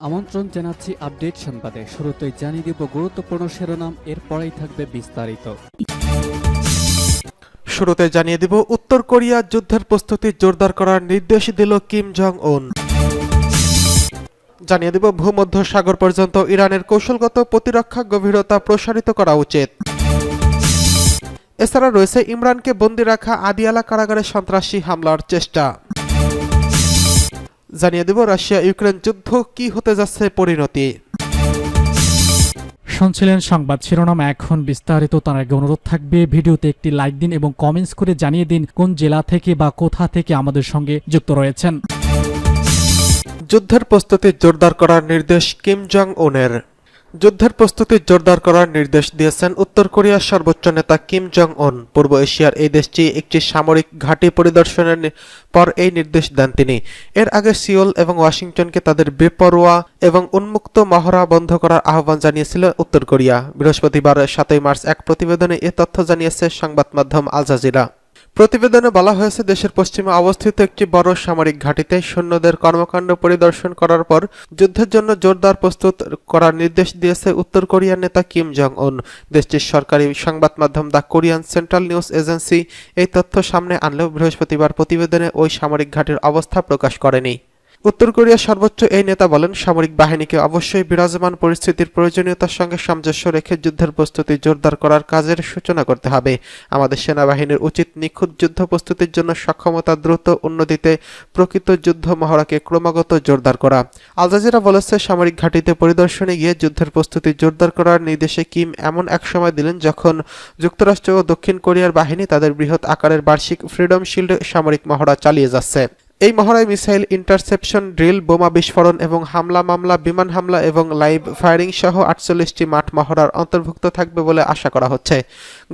আমন্ত্রণ জানাচ্ছি আপডেট সংবাদে। শুরুতেই জানিয়ে দিব গুরুত্বপূর্ণ শিরোনাম, এরপরেই থাকবে বিস্তারিত। শুরুতে জানিয়ে দিব উত্তর কোরিয়া যুদ্ধের প্রস্তুতি জোরদার করার নির্দেশ দিল কিম জং উন। জানিয়ে দিব ভূমধ্য সাগর পর্যন্ত ইরানের কৌশলগত প্রতিরক্ষা গভীরতা প্রসারিত করা উচিত। এছাড়া রয়েছে ইমরানকে বন্দী রাখা আদিয়ালা কারাগারে সন্ত্রাসী হামলার চেষ্টা। জানিয়ে দেব রাশিয়া ইউক্রেন যুদ্ধ কি হতে যাচ্ছে পরিণতি। শুনছিলেন সংবাদ শিরোনাম, এখন বিস্তারিত। তার আগে অনুরোধ থাকবে ভিডিওতে একটি লাইক দিন এবং কমেন্টস করে জানিয়ে দিন কোন জেলা থেকে বা কোথা থেকে আমাদের সঙ্গে যুক্ত রয়েছেন। যুদ্ধের প্রস্তুতি জোরদার করার নির্দেশ কিম জং উনের। যুদ্ধের প্রস্তুতি জোরদার করার নির্দেশ দিয়েছেন উত্তর কোরিয়ার সর্বোচ্চ নেতা কিম জং উন। পূর্ব এশিয়ার এই দেশটি একটি সামরিক ঘাঁটি পরিদর্শনের পর এই নির্দেশ দেন তিনি। এর আগে সিওল এবং ওয়াশিংটনকে তাদের বেপরোয়া এবং উন্মুক্ত মহড়া বন্ধ করার আহ্বান জানিয়েছিল উত্তর কোরিয়া। বৃহস্পতিবার 7 মার্চ এক প্রতিবেদনে এ তথ্য জানিয়েছে সংবাদ মাধ্যম আল জাজিরা। প্রতিবেদনে বলা হয়েছে, দেশের পশ্চিমে অবস্থিত একটি বড় সামরিক ঘাঁটিতে সৈন্যদের কর্মকাণ্ড পরিদর্শন করার পর যুদ্ধের জন্য জোরদার প্রস্তুত করার নির্দেশ দিয়েছে উত্তর কোরিয়ার নেতা কিম জং উন। দেশটির সরকারি সংবাদ মাধ্যম the Korean central news agency এই তথ্য সামনে আনলেও বৃহস্পতিবার প্রতিবেদনে ওই সামরিক ঘাঁটির অবস্থা প্রকাশ করেনি। উত্তর কোরিয়ার সর্বোচ্চ এই নেতা বলেন, সামরিক বাহিনীকে অবশ্যই বিরাজমান পরিস্থিতির প্রয়োজনীয়তার সঙ্গে সামঞ্জস্য রেখে যুদ্ধের প্রস্তুতি জোরদার করার কাজের সূচনা করতে হবে। আমাদের সেনাবাহিনীর উচিত নিখুঁত যুদ্ধ প্রস্তুতির জন্য সক্ষমতা দ্রুত উন্নতিতে প্রকৃত যুদ্ধ মহড়াকে ক্রমাগত জোরদার করা। আল জাজিরা বলেছে, সামরিক ঘাঁটিতে পরিদর্শনে গিয়ে যুদ্ধের প্রস্তুতি জোরদার করার নির্দেশে কিম এমন এক সময় দিলেন যখন যুক্তরাষ্ট্র ও দক্ষিণ কোরিয়ার বাহিনী তাদের বৃহৎ আকারের বার্ষিক ফ্রিডম শিল্ড সামরিক মহড়া চালিয়ে যাচ্ছে। এই মহড়ায় মিসাইল ইন্টারসেপশন ড্রিল, বোমা বিস্ফোরণ এবং হামলা মামলা, বিমান হামলা এবং লাইভ ফায়ারিং সহ 48টি মাঠ মহড়ার অন্তর্ভুক্ত থাকবে বলে আশা করা হচ্ছে।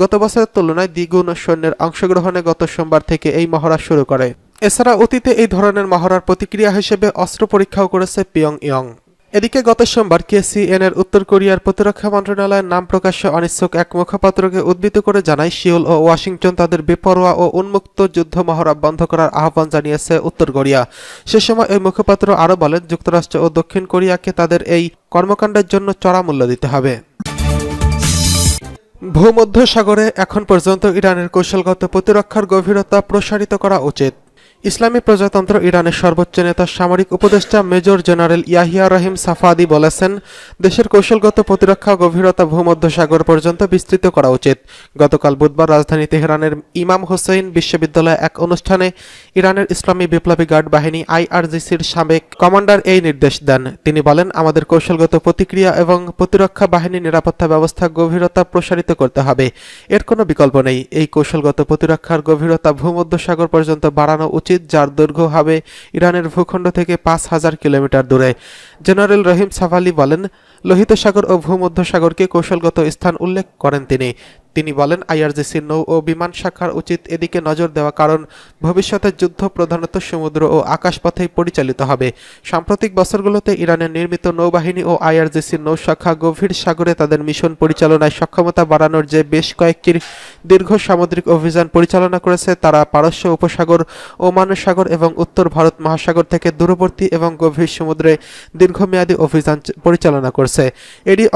গত বছরের তুলনায় দ্বিগুণ সৈন্যের অংশগ্রহণে গত সোমবার থেকে এই মহড়া শুরু করে। এছাড়া অতীতে এই ধরনের মহড়ার প্রতিক্রিয়া হিসেবে অস্ত্র পরীক্ষাও করেছে পিয়ংইয়ং। এদিকে গত সোমবার KCNA-র উত্তর কোরিয়ার প্রতিরক্ষা মন্ত্রণালয়ের নাম প্রকাশে অনিচ্ছুক এক মুখপাত্রকে উদ্ধৃত করে জানায়, সিওল ও ওয়াশিংটন তাদের বেপরোয়া ও উন্মুক্ত যুদ্ধ মহড়া বন্ধ করার আহ্বান জানিয়েছে উত্তর কোরিয়া। সে সময় এই মুখপাত্র আরও বলেন, যুক্তরাষ্ট্র ও দক্ষিণ কোরিয়াকে তাদের এই কর্মকাণ্ডের জন্য চড়া মূল্য দিতে হবে। ভূমধ্য সাগরে এখন পর্যন্ত ইরানের কৌশলগত প্রতিরক্ষার গভীরতা প্রসারিত করা উচিত। ইসলামী প্রজাতন্ত্র ইরানের সর্বোচ্চ নেতা সামরিক উপদেষ্টা মেজর জেনারেল ইয়াহিয়া রহিম সাফাদি বলেছেন, দেশের কৌশলগত প্রতিরক্ষা গভীরতা ভূমধ্য সাগর পর্যন্ত বিস্তৃত করা উচিত। গতকাল বুধবার রাজধানী তেহরানের ইমাম হোসেইন বিশ্ববিদ্যালয়ে এক অনুষ্ঠানে ইরানের ইসলামী বিপ্লবী গার্ড বাহিনী IRGC-র সাবেক কমান্ডার এই নির্দেশ দেন। তিনি বলেন, আমাদের কৌশলগত প্রতিক্রিয়া এবং প্রতিরক্ষা বাহিনীর নিরাপত্তা ব্যবস্থা গভীরতা প্রসারিত করতে হবে। এর কোনো বিকল্প নেই। এই কৌশলগত প্রতিরক্ষার গভীরতা ভূমধ্য সাগর পর্যন্ত বাড়ানো উচিত, যার দৈর্ঘ্য হবে ইরানের ভূখণ্ড থেকে 5000 কিলোমিটার দূরে। জেনারেল রহিম সাফালি বলেন, লোহিত সাগর ও ভূমধ্য সাগরকে কৌশলগত স্থান উল্লেখ করেন তিনি বলেন, IRGC নৌ ও বিমান শাখার উচিত এদিকে নজর দেওয়া, কারণ ভবিষ্যতের যুদ্ধ প্রধানত সমুদ্র ও আকাশপথেই পরিচালিত হবে। সাম্প্রতিক বছরগুলোতে ইরানের নির্মিত নৌবাহিনী ও IRGC নৌ শাখা গভীর সাগরে তাদের মিশন পরিচালনায় সক্ষমতা বাড়ানোর যে বেশ কয়েকটি দীর্ঘ সামুদ্রিক অভিযান পরিচালনা করেছে, তারা পারস্য উপসাগর, ওমান সাগর এবং উত্তর ভারত মহাসাগর থেকে দূরবর্তী এবং গভীর সমুদ্রে দীর্ঘমেয়াদী অভিযান পরিচালনা করছে। এরই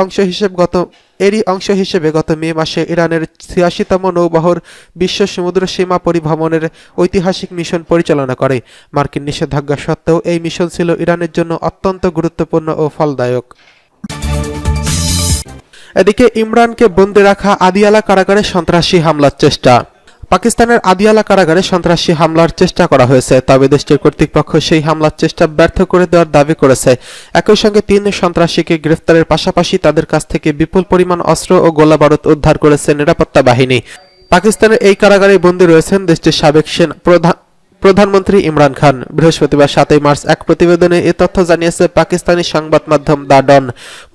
অংশ হিসেবে গত মে মাসে ইরানের 86তম নৌবহর বিশ্ব সমুদ্র সীমা পরিভ্রমণের ঐতিহাসিক মিশন পরিচালনা করে। মার্কিন নিষেধাজ্ঞা সত্ত্বেও এই মিশন ছিল ইরানের জন্য অত্যন্ত গুরুত্বপূর্ণ ও ফলদায়ক। এদিকে ইমরানকে বন্দী রাখা আদিয়ালা কারাগারে সন্ত্রাসী হামলার চেষ্টা। পাকিস্তানের আদিয়ালা কারাগারে সন্ত্রাসী হামলার চেষ্টা করা হয়েছে, তবে দেশটির কর্তৃপক্ষ সেই হামলার চেষ্টা ব্যর্থ করে দেওয়ার দাবি করেছে। একই সঙ্গে 3 সন্ত্রাসীকে গ্রেফতারের পাশাপাশি তাদের কাছ থেকে বিপুল পরিমাণ অস্ত্র ও গোলাবারুদ উদ্ধার করেছে নিরাপত্তা বাহিনী। পাকিস্তানের এই কারাগারে বন্দী রয়েছেন দেশটির সাবেক প্রধানমন্ত্রী ইমরান খান। বৃহস্পতিবার 7 মার্চ এক প্রতিবেদনে এ তথ্য জানিয়েছে পাকিস্তানি সংবাদ মাধ্যম দ্য ডন।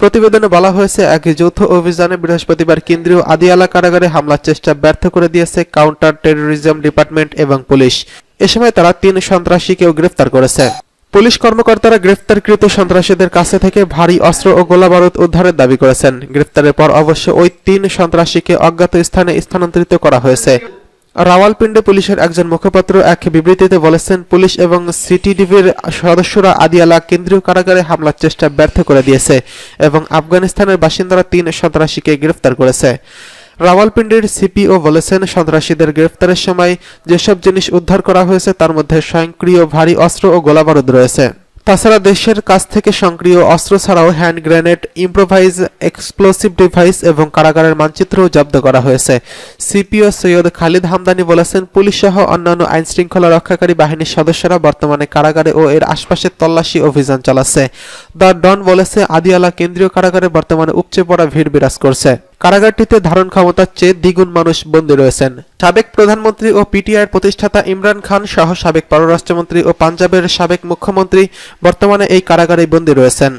প্রতিবেদনে বলা হয়েছে, এক যৌথ অভিযানে বৃহস্পতিবার কেন্দ্রীয় আদিয়ালা কারাগারে হামলার চেষ্টা ব্যর্থ করে দিয়েছে কাউন্টার টেরোরিজম ডিপার্টমেন্ট এবং পুলিশ। এ সময় তারা 3 সন্ত্রাসীকেও গ্রেফতার করেছে। পুলিশ কর্মকর্তারা গ্রেফতারকৃত সন্ত্রাসীদের কাছে থেকে ভারী অস্ত্র ও গোলাবারুদ উদ্ধারের দাবি করেছেন। গ্রেফতারের পর অবশ্য ওই 3 সন্ত্রাসীকে অজ্ঞাত স্থানে স্থানান্তরিত করা হয়েছে। রাওয়ালপিন্ডি পুলিশের একজন মুখপাত্র এক বিবৃতিতে বলেছেন, পুলিশ এবং সিটিডিভির সদস্যরা আদিয়ালা কেন্দ্রীয় কারাগারে হামলার চেষ্টা ব্যর্থ করে দিয়েছে এবং আফগানিস্তানের বাসিন্দারা 3 সন্ত্রাসীকে গ্রেফতার করেছে। রাওয়ালপিন্ডির সিপিও বলেছেন, সন্ত্রাসীদের গ্রেফতারের সময় যেসব জিনিস উদ্ধার করা হয়েছে তার মধ্যে স্বয়ংক্রিয় ভারী অস্ত্র ও গোলাবারুদ রয়েছে। তাছাড়া দেশের কাছ থেকে সক্রিয় অস্ত্র ছাড়াও hand grenade, improvise explosive device এবং কারাগারের মানচিত্রও জব্দ করা হয়েছে। সিপিও সৈয়দ খালিদ হামদানি বলেছেন, পুলিশ সহ অন্যান্য আইনশৃঙ্খলা রক্ষাকারী বাহিনীর সদস্যরা বর্তমানে কারাগারে ও এর আশপাশে তল্লাশি অভিযান চালাচ্ছে। দ্য ডন বলেছে, আদিয়ালা কেন্দ্রীয় কারাগারে বর্তমানে উপচে পড়া ভিড় বিরাজ করছে। কারাগারটিতে ধারণ ক্ষমতার চেয়ে দ্বিগুণ মানুষ বন্দী রয়েছেন। সাবেক প্রধানমন্ত্রী ও পিটিআইয়ের প্রতিষ্ঠাতা ইমরান খান সহ সাবেক পররাষ্ট্রমন্ত্রী ও পাঞ্জাবের সাবেক মুখ্যমন্ত্রী বর্তমানে এই কারাগারে বন্দী রয়েছেন।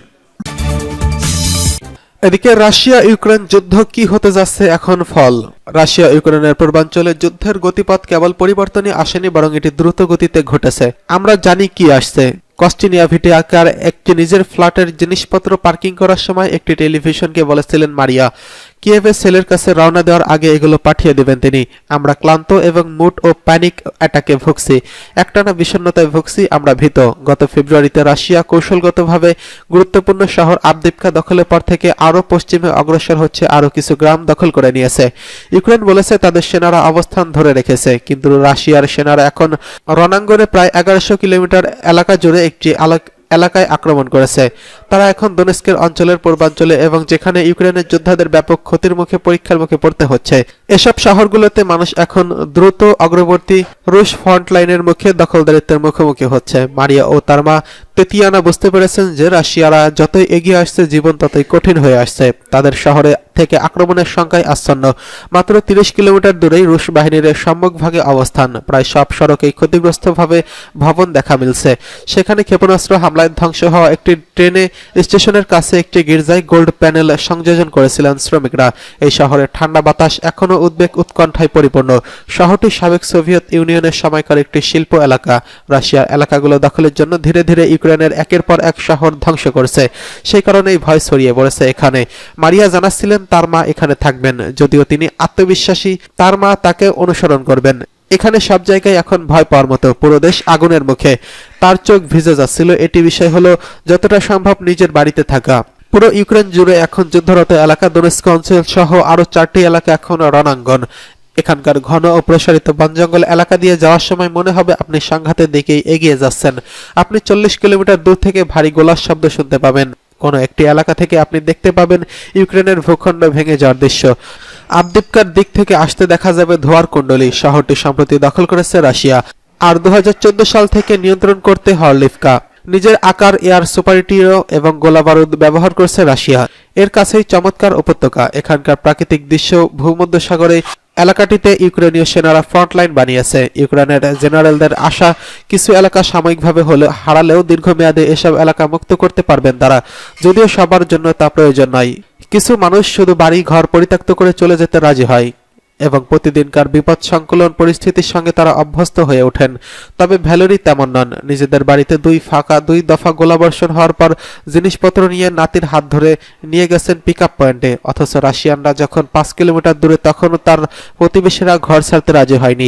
এদিকে রাশিয়া ইউক্রেন যুদ্ধ কি হতে যাচ্ছে এখন ফল। রাশিয়া ইউক্রেনের পূর্বাঞ্চলে যুদ্ধের গতিপথ কেবল পরিবর্তনই আসেনি, বরং এটি দ্রুত গতিতে ঘটেছে। আমরা জানি কি আসছে। কস্টিনিয়া ভিটে আকার একটি নিজের ফ্ল্যাটের জিনিসপত্র পার্কিং করার সময় একটি টেলিভিশনকে বলেছিলেন মারিয়া, কিয়েভের সেলের কাছে রওনা দেওয়ার আগে এগুলো পাঠিয়ে দেবেন তিনি। আমরা ক্লান্ত এবং মুড ও প্যানিক অ্যাটাকে ভুগছি, একটানা বিষণ্ণতায় ভুগছি, আমরা ভীত। গত ফেব্রুয়ারিতে রাশিয়া কৌশলগতভাবে গুরুত্বপূর্ণ শহর আবদিপকা দখলের পর থেকে আরও পশ্চিমে অগ্রসর হচ্ছে, আরও কিছু গ্রাম দখল করে নিয়েছে। ইউক্রেন বলেছে তাদের সেনারা অবস্থান ধরে রেখেছে, কিন্তু রাশিয়ার সেনারা এখন রণাঙ্গনে প্রায় 1100 কিলোমিটার এলাকা জুড়ে একটি এলাকায় আক্রমণ করেছে। তারা এখন দোনেস্কের অঞ্চলের পূর্বাঞ্চলে এবং যেখানে ইউক্রেনের যোদ্ধাদের ব্যাপক ক্ষতির মুখে পরীক্ষার মুখে পড়তে হচ্ছে, এসব শহরগুলোতে মানুষ এখন দ্রুত অগ্রবর্তী রুশ ফ্রন্টলাইনের মুখে দখলদারিত্বের মুখোমুখি হচ্ছে। মারিয়া ও তার মা তেতিয়ানা বুঝতে পেরেছেন যে রাশিয়ারা যতই এগিয়ে আসছে, জীবন ততই কঠিন হয়ে আসছে। তাদের শহরে থেকে আক্রমণের সংখ্যায় আসন্ন। মাত্র 30 কিলোমিটার দূরেই রুশ বাহিনীর সম্মুখভাগে অবস্থান। প্রায় সব সড়কেই ক্ষতিগ্রস্তভাবে ভবন দেখা মিলছে। সেখানে ক্ষেপণাস্ত্র হামলায় ধ্বংস হওয়া একটি ট্রেনে স্টেশনের কাছে একটি গির্জায় গোল্ড প্যানেল সংযোজন করেছিলেন শ্রমিকরা। এই শহরের ঠান্ডা বাতাস এখনও উদ্বেগ উৎকণ্ঠায় পরিপূর্ণ। শহরটি সাবেক সোভিয়েত ইউনিয়নের সময়কার একটি শিল্প এলাকা। রাশিয়ার এলাকাগুলো দখলের জন্য ধীরে ধীরে ইউক্রেনের একের পর এক শহর ধ্বংস করছে। সেই কারণেই ভয় ছড়িয়ে পড়েছে এখানে। মারিয়া জানাচ্ছিলেন তার মা এখানে থাকবেন, যদিও তিনি আত্মবিশ্বাসী তার মা তাকে অনুসরণ করবেন। এখানে সব জায়গায় এখন ভয় পাওয়ার মতো, পুরো দেশ আগুনের মুখে। তার চোখ ভিজে যাচ্ছিল। এটি বিষয় হলো যতটা সম্ভব নিজের বাড়িতে থাকা। পুরো ইউক্রেন জুড়ে এখন যুদ্ধরত এলাকা, দোনেস্ক অঞ্চল সহ আরো 4টি এলাকা এখন রণাঙ্গন। এখানকার ঘন ও প্রসারিত বনজঙ্গল এলাকা দিয়ে যাওয়ার সময় মনে হবে আপনি সংঘাতের দিকেই এগিয়ে যাচ্ছেন। আপনি 40 কিলোমিটার দূর থেকে ভারী গোলার শব্দ শুনতে পাবেন। কোনো একটি এলাকা থেকে আপনি দেখতে পাবেন ইউক্রেনের ভূখণ্ড ভেঙে যাওয়ার দৃশ্য। আবদিপকার দিক থেকে আসতে দেখা যাবে ধোঁয়ার কুণ্ডলী। শহরটি সম্প্রতি দখল করেছে রাশিয়া, আর 2014 সাল থেকে নিয়ন্ত্রণ করতে হরলিভকা। নিজের আকার, এয়ার সুপারিটিও এবং গোলাবারুদ ব্যবহার করছে রাশিয়া। এর কাছেই চমৎকার উপত্যকা। এখানকার প্রাকৃতিক দৃশ্য ভূমধ্যসাগরে এলাকাটিতে ইউক্রেনীয় সেনারা ফ্রন্টলাইন বানিয়েছে। ইউক্রেনের জেনারেলদের আশা, কিছু এলাকা সাময়িকভাবে হারালেও দীর্ঘমেয়াদে এসব এলাকা মুক্ত করতে পারবেন তারা, যদিও সবার জন্য তা প্রয়োজন নয়। কিছু মানুষ শুধু বাড়ি ঘর পরিত্যক্ত করে চলে যেতে রাজি হয় এবং প্রতিদিনকার বিপদ সংকুলন পরিস্থিতির সঙ্গে তারা অভ্যস্ত হয়ে ওঠেন। তবে ভ্যালেরি তেমন নন। নিজেদের বাড়িতে 2 দফা গোলাবর্ষণ হওয়ার পর জিনিসপত্র নিয়ে নাতির হাত ধরে নিয়ে গেছেন পিকআপ পয়েন্টে। অথচ রাশিয়ানরা যখন 5 কিলোমিটার দূরে, তখনও তার প্রতিবেশীরা ঘর ছাড়তে রাজি হয়নি।